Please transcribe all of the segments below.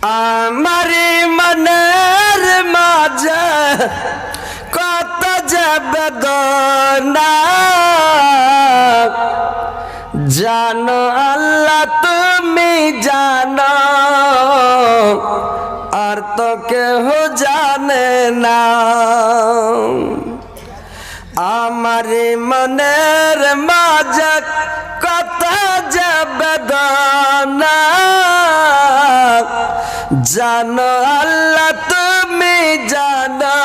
আমারি মনের মাঝে কত যে বেদনা জানো আল্লাহ তুমি জানো আর তো কেউ জানে না। আমারি মনের মাঝে কত যে বেদনা জানো আল্লাহ তুমি জানো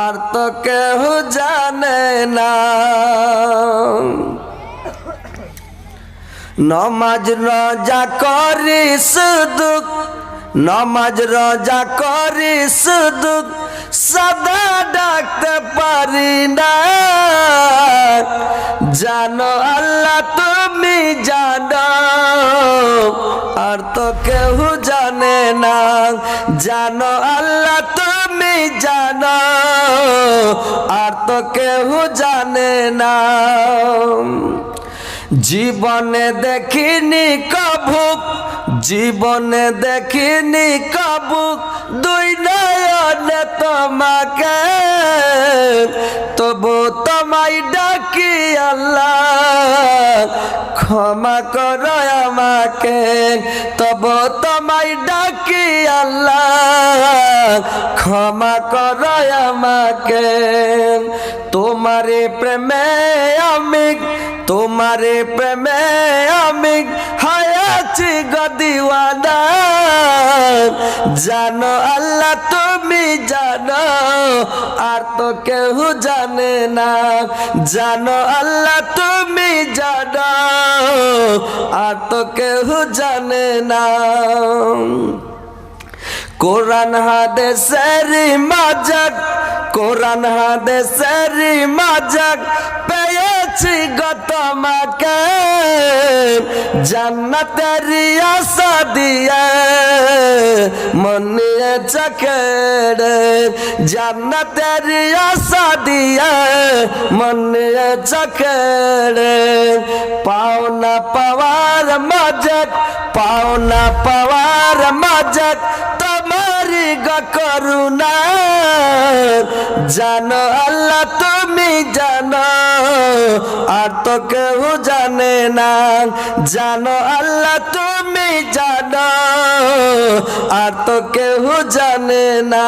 আর তো কেউ জানে না। নমাজ রোজা করি শুধু নমাজ রোজা করি শুধু সদা ডাকতে পারি না জানো আল্লাহ তুমি জানো আর তো কেউ জানে না। জানো আল্লাহ তুমি জানো আর তো কেউ জানে না। জীবনে দেখিনি কভু জীবনে দেখিনি কভু দুই নয়নে তোমাকে তবু তোমায় ডাকি আল্লাহ ক্ষমা করো আমাকে। তবু তোমায় ডাকি আল্লাহ ক্ষমা করো আমাকে। তোমারে প্রেমে আমি তোমারে প্রেমে আমি হায়াছি গদিওয়ানা জানো আল্লাহ তুমি জানো আর তো কেউ জানে না। জানো আল্লাহ তুমি জানো আর তো কেউ জানে না। কোরআন হাদিসের মাঝে কোরআন হাদিসের মাঝে পেয়েছি গো তোমাকে জান্নাতের আশা দিয়ে মন নিয়েছে কেড়ে জান্নাতের আশা দিয়ে মন নিয়েছে কেড়ে। পাওনা পাওয়ার মাঝে পাওনা পাওয়ার মাঝে তোমারি গো করুণা জানো আল্লাহ তুমি জানো আর তো কেউ জানে না। জানো আল্লাহ তুমি জানো আর তো কেউ জানে না।